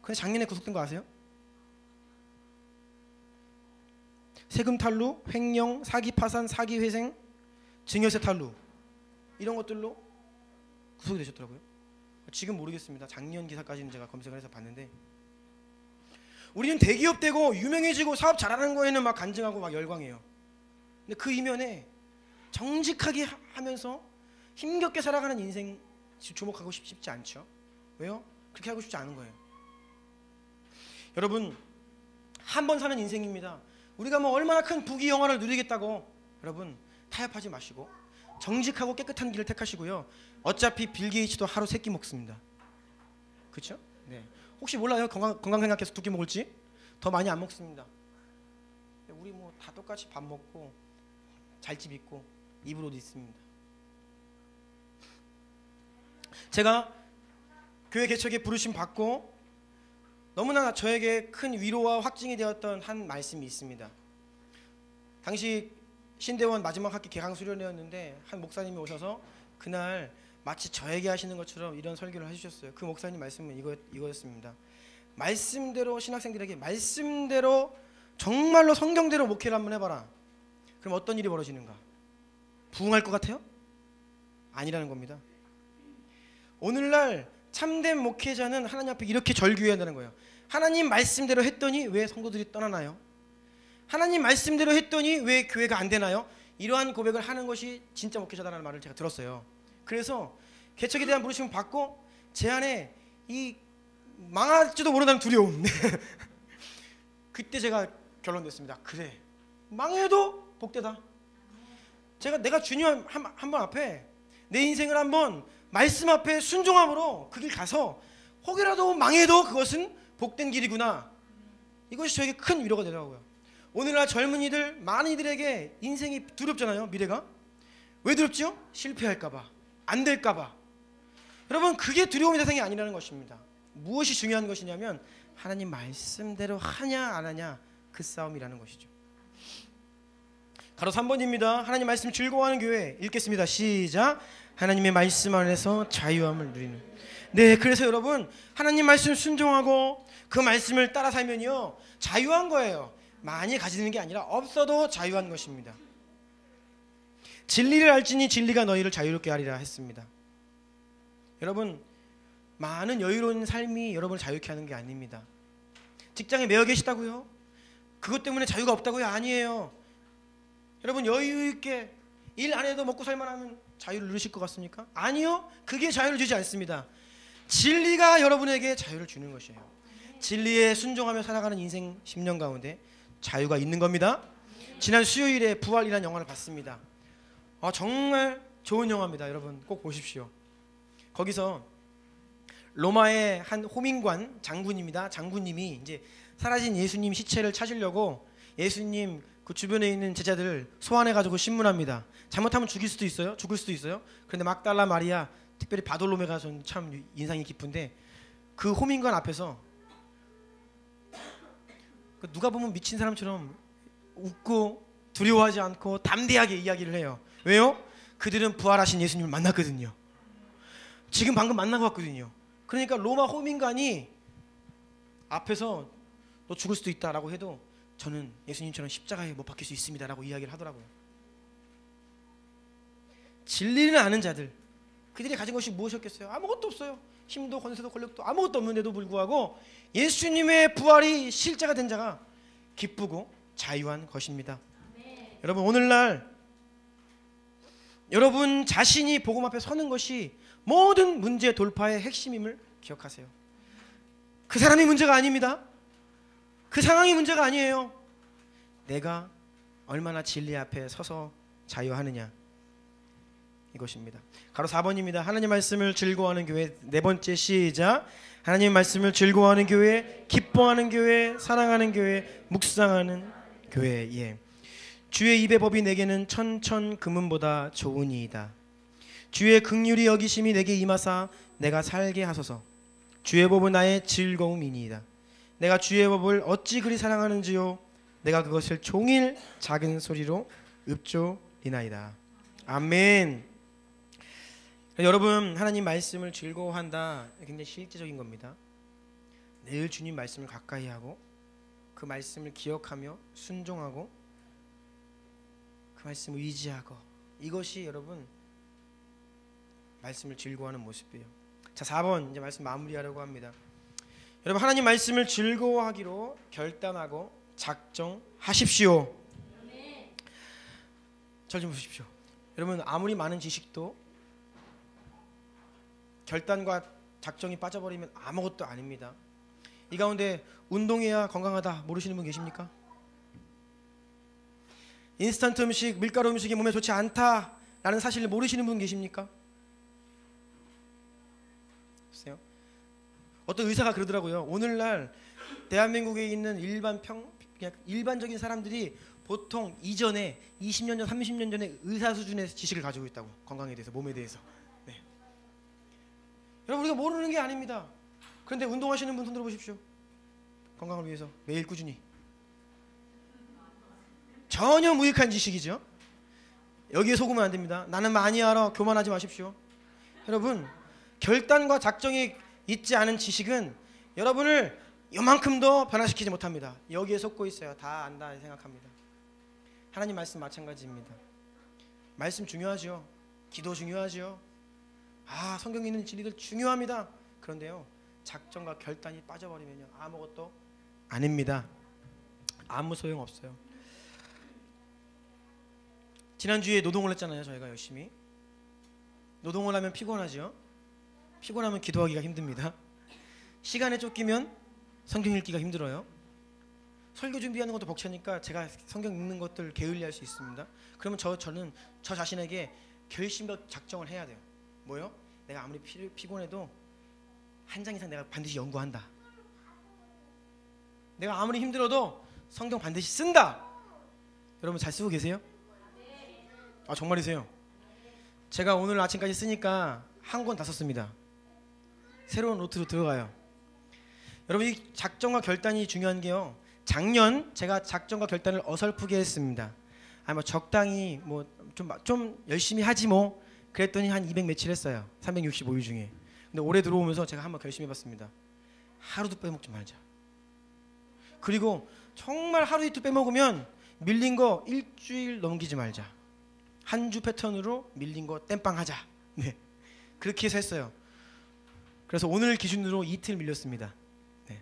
근데 작년에 구속된 거 아세요? 세금 탈루, 횡령, 사기 파산, 사기 회생, 증여세 탈루, 이런 것들로 구속이 되셨더라고요. 지금 모르겠습니다. 작년 기사까지는 제가 검색을 해서 봤는데, 우리는 대기업 되고 유명해지고 사업 잘하는 거에는 막 간증하고 막 열광해요. 근데 그 이면에 정직하게 하면서 힘겹게 살아가는 인생 주목하고 싶지 않죠. 왜요? 그렇게 하고 싶지 않은 거예요. 여러분, 한 번 사는 인생입니다. 우리가 뭐 얼마나 큰 부귀 영화를 누리겠다고, 여러분 타협하지 마시고 정직하고 깨끗한 길을 택하시고요. 어차피 빌 게이츠도 하루 3끼 먹습니다. 그렇죠? 네. 혹시 몰라요? 건강 생각해서 2끼 먹을지? 더 많이 안 먹습니다. 우리 뭐 다 똑같이 밥 먹고 잘 집 있고 입을 옷 있습니다. 제가 교회 개척에 부르심 받고 너무나 저에게 큰 위로와 확증이 되었던 한 말씀이 있습니다. 당시 신대원 마지막 학기 개강 수련회였는데 한 목사님이 오셔서 그날 마치 저에게 하시는 것처럼 이런 설교를 해주셨어요. 그 목사님 말씀은 이거였습니다. 말씀대로 신학생들에게 말씀대로 정말로 성경대로 목회를 한번 해봐라. 그럼 어떤 일이 벌어지는가? 부흥할 것 같아요? 아니라는 겁니다. 오늘날 참된 목회자는 하나님 앞에 이렇게 절규해야 한다는 거예요. 하나님 말씀대로 했더니 왜 성도들이 떠나나요? 하나님 말씀대로 했더니 왜 교회가 안 되나요? 이러한 고백을 하는 것이 진짜 목회자다라는 말을 제가 들었어요. 그래서 개척에 대한 부르심을 받고 제 안에 이 망할지도 모른다는 두려움 그때 제가 결론 냈습니다. 그래, 망해도 복되다. 내가 주님 한 번 앞에 내 인생을 한번 말씀 앞에 순종함으로 그 길 가서 혹이라도 망해도 그것은 복된 길이구나. 이것이 저에게 큰 위로가 되더라고요. 오늘날 젊은이들, 많은 이들에게 인생이 두렵잖아요. 미래가 왜 두렵죠? 실패할까봐, 안 될까봐. 여러분, 그게 두려움의 대상이 아니라는 것입니다. 무엇이 중요한 것이냐면 하나님 말씀대로 하냐 안 하냐, 그 싸움이라는 것이죠. 가로 3번입니다. 하나님 말씀 즐거워하는 교회 읽겠습니다. 시작. 하나님의 말씀 안에서 자유함을 누리는. 네, 그래서 여러분, 하나님 말씀 순종하고 그 말씀을 따라 살면요 자유한 거예요. 많이 가지는 게 아니라 없어도 자유한 것입니다. 진리를 알지니 진리가 너희를 자유롭게 하리라 했습니다. 여러분, 많은 여유로운 삶이 여러분을 자유케 하는 게 아닙니다. 직장에 매여 계시다고요? 그것 때문에 자유가 없다고요? 아니에요. 여러분, 여유 있게 일 안 해도 먹고 살만하면 자유를 누리실 것 같습니까? 아니요, 그게 자유를 주지 않습니다. 진리가 여러분에게 자유를 주는 것이에요. 진리에 순종하며 살아가는 인생 10년 가운데 자유가 있는 겁니다. 지난 수요일에 부활이라는 영화를 봤습니다. 정말 좋은 영화입니다. 여러분 꼭 보십시오. 거기서 로마의 한 호민관 장군입니다. 장군님이 이제 사라진 예수님 시체를 찾으려고 예수님 그 주변에 있는 제자들 소환해가지고 신문합니다. 잘못하면 죽일 수도 있어요. 죽을 수도 있어요. 그런데 막달라 마리아, 특별히 바돌로메가 전 참 인상이 깊은데 그 호민관 앞에서 누가 보면 미친 사람처럼 웃고 두려워하지 않고 담대하게 이야기를 해요. 왜요? 그들은 부활하신 예수님을 만났거든요. 지금 방금 만나고 왔거든요. 그러니까 로마 호민관이 앞에서 너 죽을 수도 있다라고 해도 저는 예수님처럼 십자가에 못 박힐 수 있습니다라고 이야기를 하더라고요. 진리를 아는 자들, 그들이 가진 것이 무엇이었겠어요? 아무것도 없어요. 힘도 권세도 권력도 아무것도 없는데도 불구하고 예수님의 부활이 실제가 된 자가 기쁘고 자유한 것입니다. 네. 여러분, 오늘날 여러분 자신이 복음 앞에 서는 것이 모든 문제 돌파의 핵심임을 기억하세요. 그 사람이 문제가 아닙니다. 그 상황이 문제가 아니에요. 내가 얼마나 진리 앞에 서서 자유하느냐, 이것입니다. 가로 4번입니다. 하나님 말씀을 즐거워하는 교회. 네 번째 시작. 하나님 말씀을 즐거워하는 교회, 기뻐하는 교회, 사랑하는 교회, 묵상하는 교회. 예. 주의 입의 법이 내게는 천천 금은보다 좋으니이다. 주의 긍휼이 여기심이 내게 임하사 내가 살게 하소서. 주의 법은 나의 즐거움이니이다. 내가 주의 법을 어찌 그리 사랑하는지요. 내가 그것을 종일 작은 소리로 읊조리나이다. 아멘. 여러분, 하나님 말씀을 즐거워한다, 굉장히 실제적인 겁니다. 늘 주님 말씀을 가까이 하고 그 말씀을 기억하며 순종하고 그 말씀을 의지하고, 이것이 여러분 말씀을 즐거워하는 모습이에요. 자, 4번 이제 말씀 마무리하려고 합니다. 여러분, 하나님 말씀을 즐거워하기로 결단하고 작정하십시오. 절 좀 보십시오. 여러분, 아무리 많은 지식도 결단과 작정이 빠져버리면 아무것도 아닙니다. 이 가운데 운동해야 건강하다 모르시는 분 계십니까? 인스턴트 음식, 밀가루 음식이 몸에 좋지 않다라는 사실을 모르시는 분 계십니까? 보세요. 어떤 의사가 그러더라고요. 오늘날 대한민국에 있는 일반적인 사람들이 보통 이전에 20년 전, 30년 전에 의사 수준의 지식을 가지고 있다고, 건강에 대해서, 몸에 대해서. 네. 여러분, 우리가 모르는 게 아닙니다. 그런데 운동하시는 분 손 들어보십시오. 건강을 위해서 매일 꾸준히. 전혀 무익한 지식이죠. 여기에 속으면 안 됩니다. 나는 많이 알아, 교만하지 마십시오. 여러분, 결단과 작정이 있지 않은 지식은 여러분을 요만큼도 변화시키지 못합니다. 여기에 속고 있어요. 다 안다 생각합니다. 하나님 말씀 마찬가지입니다. 말씀 중요하죠. 기도 중요하죠. 성경에 있는 진리들 중요합니다. 그런데요, 작정과 결단이 빠져버리면요, 아무것도 아닙니다. 아무 소용 없어요. 지난주에 노동을 했잖아요. 저희가 열심히 노동을 하면 피곤하죠. 피곤하면 기도하기가 힘듭니다. 시간에 쫓기면 성경 읽기가 힘들어요. 설교 준비하는 것도 벅차니까 제가 성경 읽는 것들 게을리할 수 있습니다. 그러면 저는 저 자신에게 결심과 작정을 해야 돼요. 뭐요? 내가 아무리 피곤해도 한 장 이상 내가 반드시 연구한다. 내가 아무리 힘들어도 성경 반드시 쓴다. 여러분 잘 쓰고 계세요? 정말이세요? 제가 오늘 아침까지 쓰니까 한 권 다 썼습니다. 새로운 노트로 들어가요. 여러분, 이 작정과 결단이 중요한 게요, 작년 제가 작정과 결단을 어설프게 했습니다. 적당히 좀 열심히 하지 뭐 그랬더니 한 200 며칠 했어요. 365일 중에. 근데 올해 들어오면서 제가 한번 결심해봤습니다. 하루도 빼먹지 말자. 그리고 정말 하루 이틀 빼먹으면 밀린 거 일주일 넘기지 말자. 한 주 패턴으로 밀린 거 땜빵 하자. 네, 그렇게 해서 했어요. 그래서 오늘 기준으로 이틀 밀렸습니다. 네.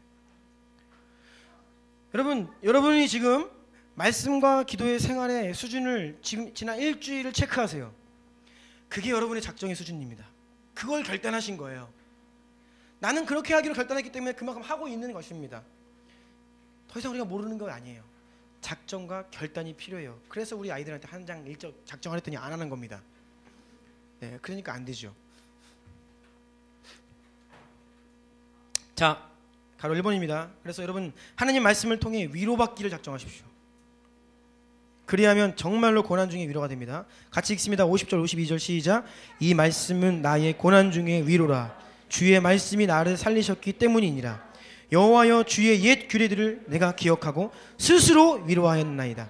여러분이 지금 말씀과 기도의 생활의 수준을 지난 일주일을 체크하세요. 그게 여러분의 작정의 수준입니다. 그걸 결단하신 거예요. 나는 그렇게 하기로 결단했기 때문에 그만큼 하고 있는 것입니다. 더 이상 우리가 모르는 거 아니에요. 작정과 결단이 필요해요. 그래서 우리 아이들한테 한 장 일정 작정을 했더니 안 하는 겁니다. 네, 그러니까 안 되죠. 자, 가로 1번입니다. 그래서 여러분, 하나님 말씀을 통해 위로받기를 작정하십시오. 그리하면 정말로 고난 중에 위로가 됩니다. 같이 읽습니다. 50절 52절 시작. 이 말씀은 나의 고난 중에 위로라. 주의 말씀이 나를 살리셨기 때문이니라. 여호와여, 주의 옛 규례들을 내가 기억하고 스스로 위로하였나이다.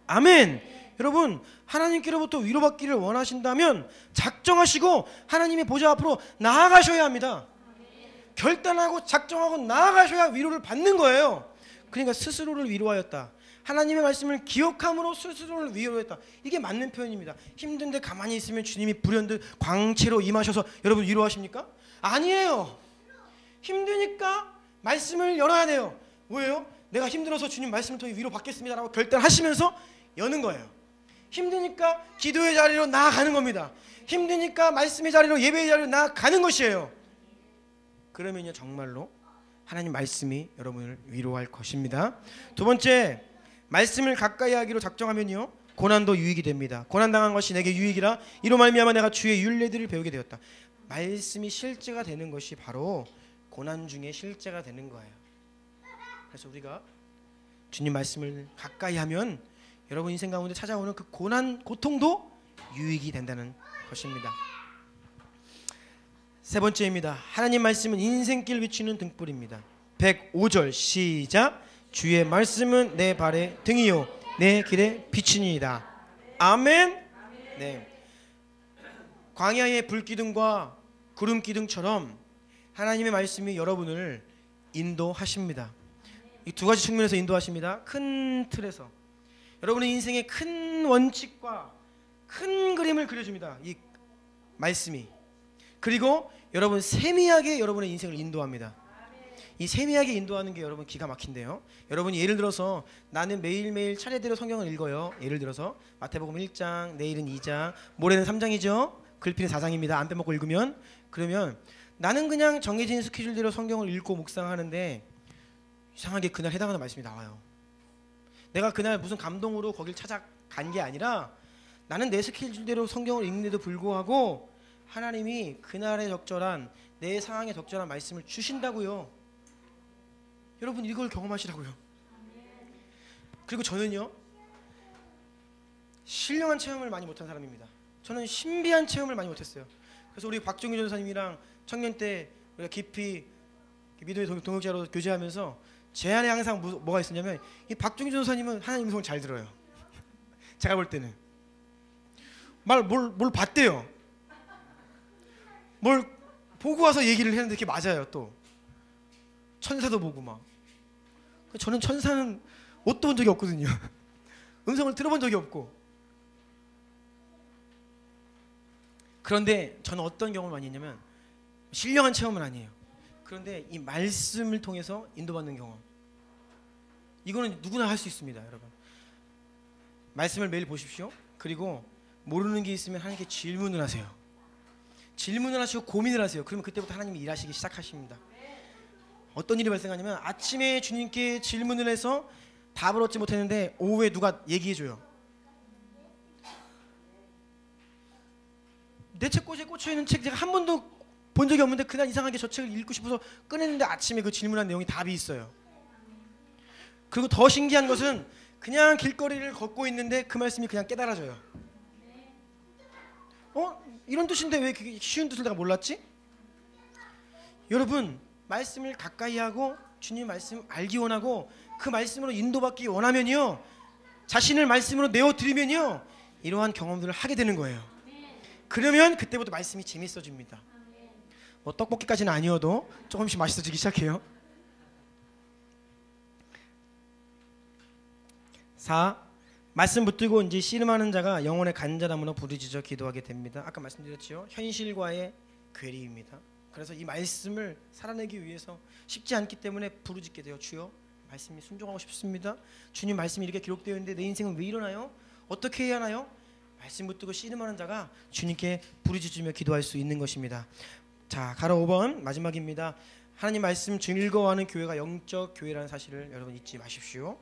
아멘. 여러분, 하나님께로부터 위로받기를 원하신다면 작정하시고 하나님의 보좌 앞으로 나아가셔야 합니다. 결단하고 작정하고 나아가셔야 위로를 받는 거예요. 그러니까 스스로를 위로하였다. 하나님의 말씀을 기억함으로 스스로를 위로했다. 이게 맞는 표현입니다. 힘든데 가만히 있으면 주님이 불현듯 광채로 임하셔서 여러분 위로하십니까? 아니에요. 힘드니까 말씀을 열어야 돼요. 왜요? 내가 힘들어서 주님 말씀을 통해 위로받겠습니다라고 결단하시면서 여는 거예요. 힘드니까 기도의 자리로 나아가는 겁니다. 힘드니까 말씀의 자리로, 예배의 자리로 나아가는 것이에요. 그러면요, 정말로 하나님 말씀이 여러분을 위로할 것입니다. 두 번째, 말씀을 가까이 하기로 작정하면요, 고난도 유익이 됩니다. 고난당한 것이 내게 유익이라 이로 말미암아 내가 주의 율례들을 배우게 되었다. 말씀이 실제가 되는 것이 바로 고난 중에 실제가 되는 거예요. 그래서 우리가 주님 말씀을 가까이 하면 여러분 인생 가운데 찾아오는 그 고난, 고통도 유익이 된다는 것입니다. 세 번째입니다. 하나님 말씀은 인생길 비추는 등불입니다. 105절 시작. 주의 말씀은 내 발의 등이요 내 길의 빛이니이다. 아멘. 네. 광야의 불기둥과 구름기둥처럼 하나님의 말씀이 여러분을 인도하십니다. 이 두 가지 측면에서 인도하십니다. 큰 틀에서 여러분의 인생의 큰 원칙과 큰 그림을 그려줍니다. 이 말씀이. 그리고 여러분 세미하게 여러분의 인생을 인도합니다. 이 세미하게 인도하는 게 여러분 기가 막힌데요. 여러분이 예를 들어서 나는 매일매일 차례대로 성경을 읽어요. 예를 들어서 마태복음 1장, 내일은 2장, 모레는 3장이죠. 글피는 4장입니다. 안 빼먹고 읽으면. 그러면 나는 그냥 정해진 스케줄대로 성경을 읽고 묵상하는데 이상하게 그날 해당하는 말씀이 나와요. 내가 그날 무슨 감동으로 거길 찾아간 게 아니라 나는 내 스케줄대로 성경을 읽는데도 불구하고 하나님이 그날에 적절한 내 상황에 적절한 말씀을 주신다고요. 여러분 이걸 경험하시라고요. 그리고 저는요, 신령한 체험을 많이 못한 사람입니다. 저는 신비한 체험을 많이 못했어요. 그래서 우리 박종규 전사님이랑 청년 때 우리가 깊이 믿음의 동역자로 교제하면서 제 안에 항상 뭐가 있었냐면, 이 박종규 전사님은 하나님 음성을 잘 들어요. 제가 볼 때는 뭘 봤대요. 뭘 보고 와서 얘기를 했는데 그게 맞아요. 또 천사도 보고 막 저는 천사는 옷도 본 적이 없거든요. 음성을 들어본 적이 없고. 그런데 저는 어떤 경험을 많이 했냐면, 신령한 체험은 아니에요. 그런데 이 말씀을 통해서 인도받는 경험, 이거는 누구나 할 수 있습니다. 여러분, 말씀을 매일 보십시오. 그리고 모르는 게 있으면 하나님께 질문을 하세요. 질문을 하시고 고민을 하세요. 그러면 그때부터 하나님이 일하시기 시작하십니다. 어떤 일이 발생하냐면, 아침에 주님께 질문을 해서 답을 얻지 못했는데 오후에 누가 얘기해줘요. 내 책꽂이에 꽂혀있는 책 제가 한 번도 본 적이 없는데 그날 이상하게 저 책을 읽고 싶어서 꺼냈는데 아침에 그 질문한 내용이 답이 있어요. 그리고 더 신기한 것은 그냥 길거리를 걷고 있는데 그 말씀이 그냥 깨달아져요. 이런 뜻인데 왜 그게 쉬운 뜻을 내가 몰랐지? 여러분, 말씀을 가까이 하고 주님 말씀 알기 원하고 그 말씀으로 인도받기 원하면요, 자신을 말씀으로 내어드리면요, 이러한 경험들을 하게 되는 거예요. 그러면 그때부터 말씀이 재밌어집니다. 뭐 떡볶이까지는 아니어도 조금씩 맛있어지기 시작해요. 4. 말씀 붙들고 이제 씨름하는 자가 영혼의 간절함으로 부르짖어 기도하게 됩니다. 아까 말씀드렸죠. 현실과의 괴리입니다. 그래서 이 말씀을 살아내기 위해서 쉽지 않기 때문에 부르짖게 돼요. 주여, 말씀이 순종하고 싶습니다. 주님 말씀이 이렇게 기록되어 있는데 내 인생은 왜 이러나요? 어떻게 해야 하나요? 말씀 붙들고 씨름하는 자가 주님께 부르짖으며 기도할 수 있는 것입니다. 자, 가로 5번 마지막입니다. 하나님 말씀 즐거워하는 교회가 영적 교회라는 사실을 여러분 잊지 마십시오.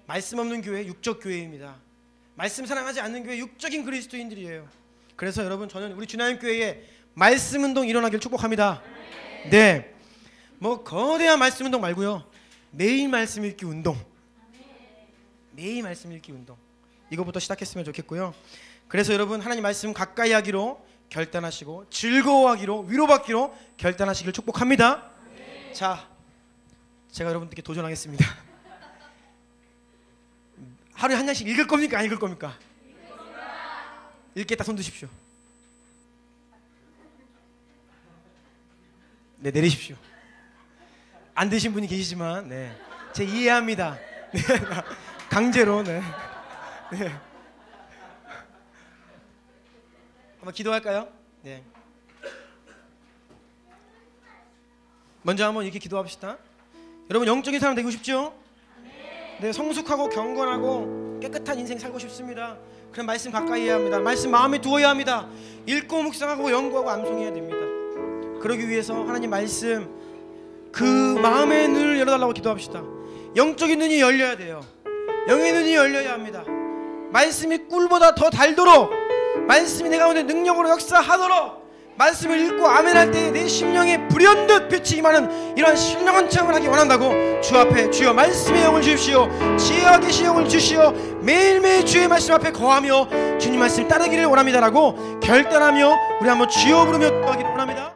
말씀 없는 교회 육적 교회입니다. 말씀 사랑하지 않는 교회 육적인 그리스도인들이에요. 그래서 여러분, 저는 우리 주나님 교회에 말씀 운동 일어나길 축복합니다. 네, 뭐 거대한 말씀 운동 말고요, 매일 말씀 읽기 운동, 매일 말씀 읽기 운동, 이거부터 시작했으면 좋겠고요. 그래서 여러분, 하나님 말씀 가까이 하기로 결단하시고 즐거워하기로, 위로받기로 결단하시길 축복합니다. 자, 제가 여러분들께 도전하겠습니다. 하루에 한 장씩 읽을 겁니까? 안 읽을 겁니까? 읽겠다 손 드십시오. 네, 내리십시오. 안 드신 분이 계시지만, 네, 제 이해합니다. 네, 강제로. 네. 네. 한번 기도할까요? 네. 먼저 한번 이렇게 기도합시다. 여러분, 영적인 사람 되고 싶죠? 네, 성숙하고 경건하고 깨끗한 인생 살고 싶습니다. 그럼 말씀 가까이 해야 합니다. 말씀 마음에 두어야 합니다. 읽고 묵상하고 연구하고 암송해야 됩니다. 그러기 위해서 하나님 말씀 그 마음의 눈을 열어달라고 기도합시다. 영적인 눈이 열려야 돼요. 영의 눈이 열려야 합니다. 말씀이 꿀보다 더 달도록, 말씀이 내 가운데 능력으로 역사하도록, 말씀을 읽고 아멘할 때 내 심령에 불현듯 빛이 임하는 이러한 신령한 체험을 하기 원한다고 주 앞에, 주여 말씀의 영을 주십시오. 지혜와 계시의 영을 주시오. 매일매일 주의 말씀 앞에 거하며 주님 말씀 따르기를 원합니다라고 결단하며 우리 한번 주여 부르며 기도하기를 원합니다.